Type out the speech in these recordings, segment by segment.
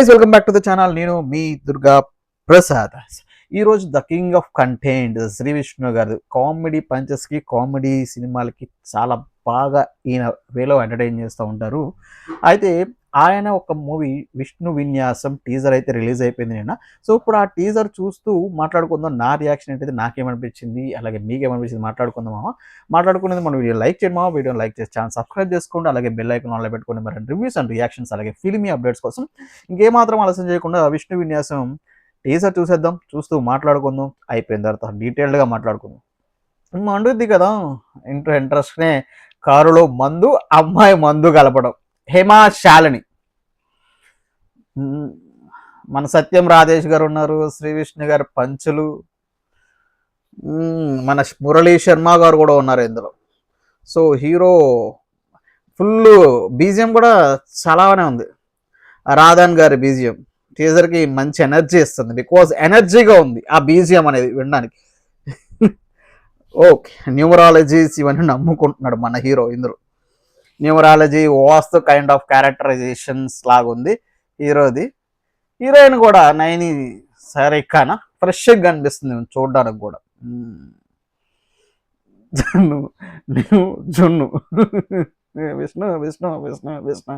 Welcome back to the channel. నేను మీ దుర్గా ప్రసాద్. ఈ రోజు the king of content Shri Vishnu గారు కామెడీ పంచెస్ కి కామెడీ సినిమాలకి చాలా బాగా ఈయన వేలో ఎంటర్టైన్ చేస్తూ ఉంటారు. అయితే ఆయన ఒక మూవీ విష్ణు విన్యాసం టీజర్ అయితే రిలీజ్ అయిపోయింది నిన్న. సో ఇప్పుడు ఆ టీజర్ చూస్తూ మాట్లాడుకుందాం. నా రియాక్షన్ ఏంటంటే నాకేమనిపించింది, అలాగే మీకేమనిపించింది మాట్లాడుకుందామా. మాట్లాడుకునేది మన వీడియో లైక్ చేయడమా, వీడియోని లైక్ చేసి ఛానల్ సబ్స్క్రైబ్ చేసుకోండి, అలాగే బెల్ ఐకాన్ ఆన్లో పెట్టుకోండి. మరి రివ్యూస్ అండ్ రియాక్షన్స్ అలాగే ఫిల్మీ అప్డేట్స్ కోసం ఇంకేమాత్రం ఆలస్యం చేయకుండా విష్ణు విన్యాసం టీజర్ చూసేద్దాం, చూస్తూ మాట్లాడుకుందాం. అయిపోయిన తర్వాత డీటెయిల్డ్గా మాట్లాడుకుందాం. మండుద్ది కదా ఇంట్రెస్ట్నే. కారులో మందు, అమ్మాయి మందు కలపడం. హేమా శాలిని, మన సత్యం రాజేష్ గారు ఉన్నారు, శ్రీ విష్ణు గారు పంచులు, మన మురళీ శర్మ గారు కూడా ఉన్నారు ఇందులో. సో హీరో ఫుల్ బీజిఎం కూడా చాలానే ఉంది. రాధాన్ గారి బీజిఎం టీజర్కి మంచి ఎనర్జీ ఇస్తుంది, బికాజ్ ఎనర్జీగా ఉంది ఆ బీజిఎం అనేది వినడానికి. ఓకే, న్యూమరాలజీస్ ఇవన్నీ నమ్ముకుంటున్నాడు మన హీరో ఇందులో. Numerology vastu kind of characterisations లాగా ఉంది హీరోది. హీరోయిన్ కూడా నైని సరికానా ఫ్రెష్గా కనిపిస్తుంది చూడడానికి కూడా. జున్ను విష్ణు విష్ణు విష్ణు విష్ణు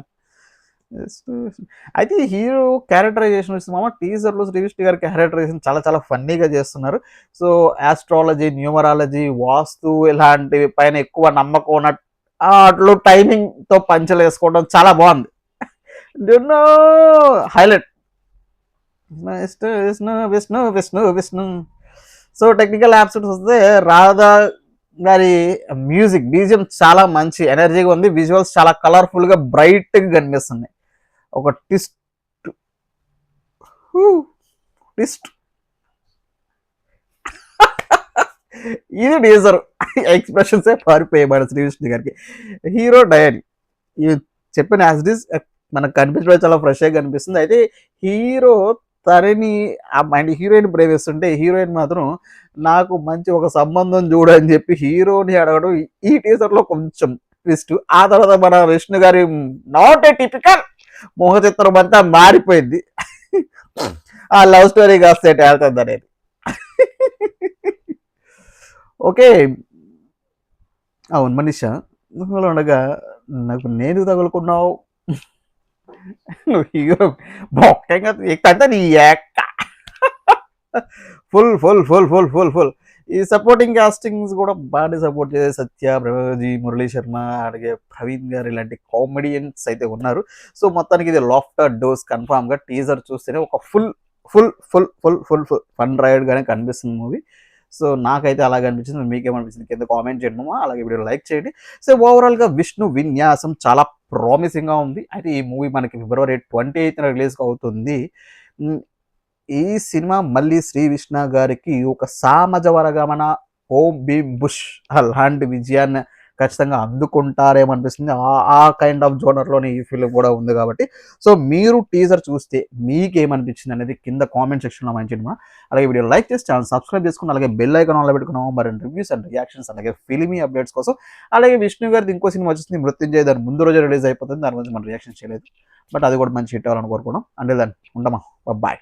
అయితే హీరో క్యారెక్టరైజేషన్ వచ్చింది మామ. టీజర్లో శ్రీ విష్ణు గారి క్యారెక్టరైజేషన్ చాలా చాలా ఫన్నీగా చేస్తున్నారు. సో ఆస్ట్రాలజీ, న్యూమరాలజీ, వాస్తు ఇలాంటివి పైన ఎక్కువ నమ్మకం ఉన్నట్టు అట్లు టైమింగ్తో పంచలు వేసుకోవడం చాలా బాగుంది. Highlight Vishnu Vishnu Vishnu Vishnu Vishnu. So technical upsets వస్తే రాధా గారి మ్యూజిక్ బీజిఎం చాలా మంచి ఎనర్జీగా ఉంది. విజువల్స్ చాలా కలర్ఫుల్గా బ్రైట్గా కనిపిస్తున్నాయి. ఒక ట్విస్ట్ ట్విస్ట్ ఇది టీజర్ ఎక్స్ప్రెషన్సే పారిపోయాడు శ్రీ విష్ణు గారికి. హీరో డయరీ ఇవి చెప్పిన యాజ్ ఇట్ ఈస్ మనకు కనిపించడం చాలా ఫ్రెష్గా కనిపిస్తుంది. అయితే హీరో తనని అండ్ హీరోయిన్ ప్రేమిస్తుంటే హీరోయిన్ మాత్రం నాకు మంచి ఒక సంబంధం చూడు అని చెప్పి హీరోని అడగడం ఈ టీజర్లో కొంచెం ట్విస్ట్. ఆ తర్వాత మన విష్ణు గారి నాట్ ఏ టిపికల్ మోహ చిత్రం అంతా మారిపోయింది. ఆ లవ్ స్టోరీ కాస్త వెళ్తుంది అనేది. ఓకే, అవును మనీషా, నువ్వు ఉండగా నాకు నేను తగులుకున్నావు, నువ్వు హీరో బొక్కంగా ఎక్కంతా నీ ఎక్క. Full full full full full full. ఈ సపోర్టింగ్ కాస్టింగ్స్ కూడా బాగా సపోర్ట్ చేసే సత్య, ప్రభాజీ, మురళీ శర్మ, అలాగే ప్రవీణ్ గారు ఇలాంటి కామెడియన్స్ అయితే ఉన్నారు. సో మొత్తానికి ఇది లాఫ్టర్ డోస్ కన్ఫామ్గా టీజర్ చూస్తేనే ఒక full full full full full full fun రైడ్గానే కనిపిస్తుంది మూవీ. సో నాకైతే అలాగే అనిపించింది. మీకేమనిపించింది కింద కామెంట్ చేయండి, అలాగే వీడియో లైక్ చేయండి. సో ఓవరాల్గా విష్ణు విన్యాసం చాలా ప్రామిసింగ్గా ఉంది. అయితే ఈ మూవీ మనకి February 28th రిలీజ్ అవుతుంది. ఈ సినిమా మళ్ళీ శ్రీ విష్ణు గారికి ఒక సామాజ వర్గమన ఓం భీమ్ బుష్ అలాంటి విజయాన్ని ఖచ్చితంగా అందుకుంటారేమనిపిస్తుంది. ఆ కైండ్ ఆఫ్ జోనర్లోనే ఈ ఫిల్మ్ కూడా ఉంది కాబట్టి. సో మీరు టీజర్ చూస్తే మీకేమనిపించింది అనేది కింద కామెంట్ సెక్షన్లో మంచిగా. అలాగే వీడియో లైక్ చేసి ఛానల్ సబ్స్క్రైబ్ చేసుకుని అలాగే బెల్ ఐకాన్ ఆన్లో పెట్టుకున్నాము. మరి రివ్యూస్ అండ్ రియాక్షన్స్ అలాగే ఫిల్మీ అప్డేట్స్ కోసం. అలాగే విష్ణు గారిది ఇంకో సినిమా వచ్చింది మృత్యుంజయ, దాని ముందు రోజు రిలీజ్ అయిపోతుంది. దాని గురించి మనం రియాక్షన్ చేయలేదు, బట్ అది కూడా మంచి హిట్ అవ్వాలని కోరుకున్నాం. అంటే దాన్ని ఉండమా, బాయ్.